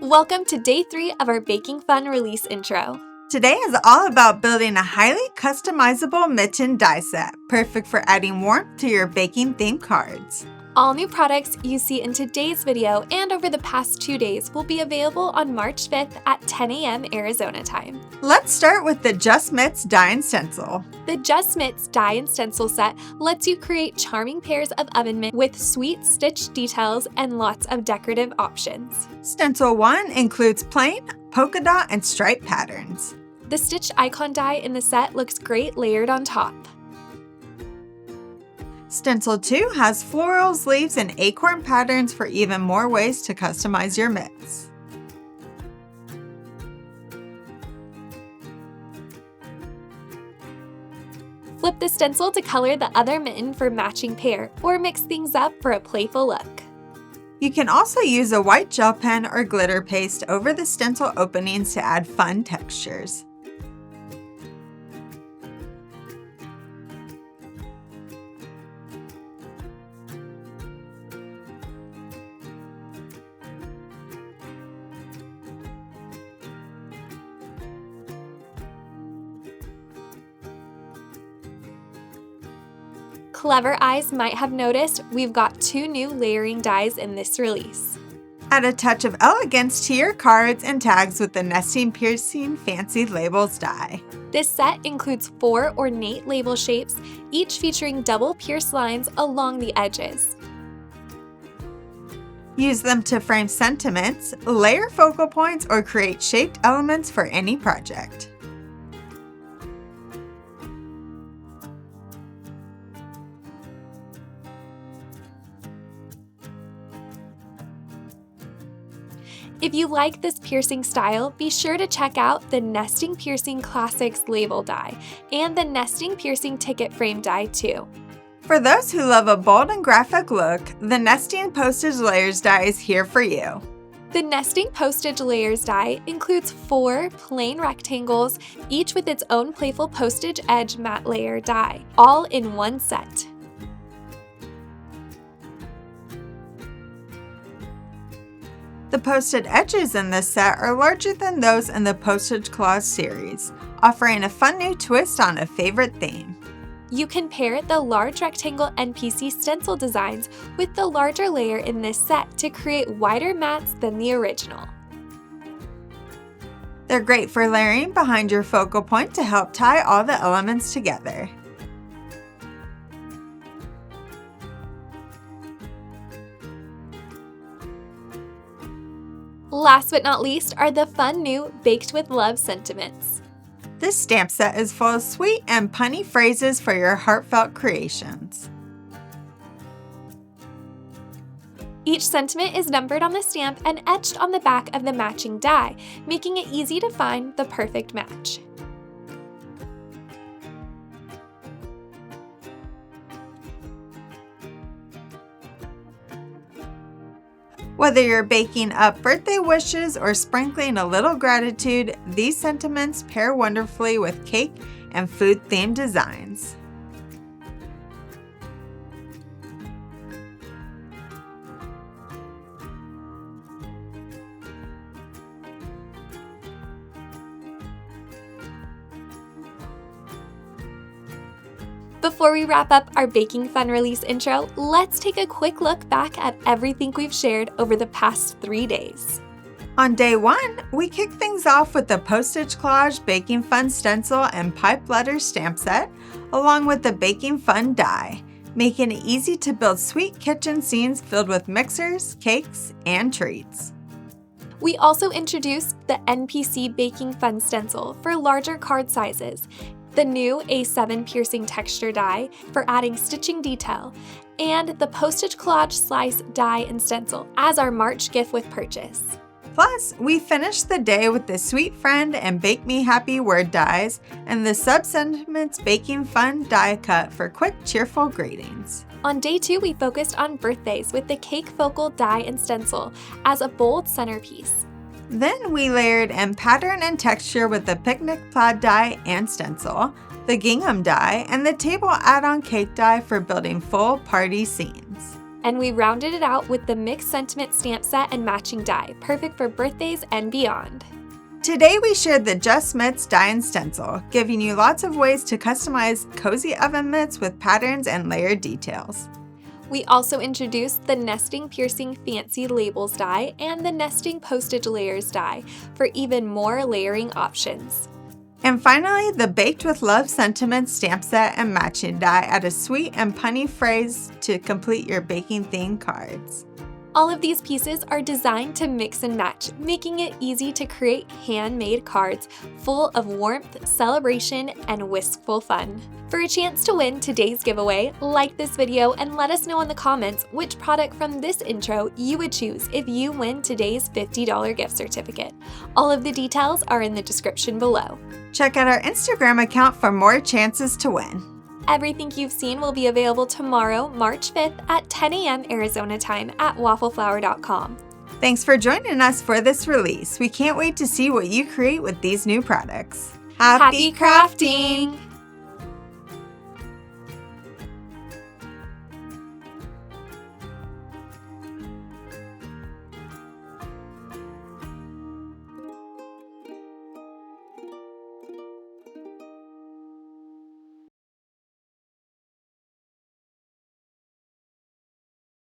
Welcome to day 3 of our Baking Fun release intro. Today is all about building a highly customizable mitten die set, perfect for adding warmth to your baking themed cards. All new products you see in today's video and over the past 2 days will be available on March 5th at 10 a.m. Arizona time. Let's start with the Just Mitts Die-n-stencil. The Just Mitts Die-n-stencil Set lets you create charming pairs of oven mitts with sweet stitched details and lots of decorative options. Stencil 1 includes plain, polka dot, and stripe patterns. The stitched icon die in the set looks great layered on top. Stencil 2 has florals, leaves, and acorn patterns for even more ways to customize your mitts. Flip the stencil to color the other mitten for matching pair, or mix things up for a playful look. You can also use a white gel pen or glitter paste over the stencil openings to add fun textures. Clever eyes might have noticed we've got 2 new layering dies in this release. Add a touch of elegance to your cards and tags with the Nesting Piercing Fancy Labels die. This set includes 4 ornate label shapes, each featuring double pierced lines along the edges. Use them to frame sentiments, layer focal points, or create shaped elements for any project. If you like this piercing style, be sure to check out the Nesting Piercing Classics label die and the Nesting Piercing ticket frame die too. For those who love a bold and graphic look, the Nesting Postage Layers die is here for you. The Nesting Postage Layers die includes 4 plain rectangles, each with its own playful postage edge matte layer die, all in one set. The posted edges in this set are larger than those in the Postage Clause series, offering a fun new twist on a favorite theme. You can pair the large rectangle NPC stencil designs with the larger layer in this set to create wider mats than the original. They're great for layering behind your focal point to help tie all the elements together. Last but not least are the fun new Baked with Love sentiments. This stamp set is full of sweet and punny phrases for your heartfelt creations. Each sentiment is numbered on the stamp and etched on the back of the matching die, making it easy to find the perfect match. Whether you're baking up birthday wishes or sprinkling a little gratitude, these sentiments pair wonderfully with cake and food-themed designs. Before we wrap up our Baking Fun release intro, let's take a quick look back at everything we've shared over the past 3 days. On day 1, we kicked things off with the Postage Collage Baking Fun stencil and pipe letter stamp set, along with the Baking Fun die, making it easy to build sweet kitchen scenes filled with mixers, cakes, and treats. We also introduced the NPC Baking Fun stencil for larger card sizes, the new A7 piercing texture die for adding stitching detail, and the Postage Collage Slice die and stencil as our March gift with purchase. Plus, we finished the day with the Sweet Friend and Bake Me Happy word dies and the Sub-Sentiments Baking Fun die cut for quick, cheerful greetings. On day 2, we focused on birthdays with the Cake Focal die and stencil as a bold centerpiece. Then we layered in pattern and texture with the Picnic Plaid die and stencil, the Gingham die, and the Table Add-on Cake die for building full party scenes. And we rounded it out with the mixed sentiment stamp set and matching die, perfect for birthdays and beyond. Today we shared the Just Mitts Die-n-stencil, giving you lots of ways to customize cozy oven mitts with patterns and layered details. We also introduced the Nesting Piercing Fancy Labels die and the Nesting Postage Layers die for even more layering options. And finally, the Baked with Love Sentiment stamp set and matching die add a sweet and punny phrase to complete your baking-themed cards. All of these pieces are designed to mix and match, making it easy to create handmade cards full of warmth, celebration, and wistful fun. For a chance to win today's giveaway, like this video and let us know in the comments which product from this intro you would choose if you win today's $50 gift certificate. All of the details are in the description below. Check out our Instagram account for more chances to win. Everything you've seen will be available tomorrow, March 5th at 10 a.m. Arizona time at waffleflower.com. Thanks for joining us for this release. We can't wait to see what you create with these new products. Happy crafting!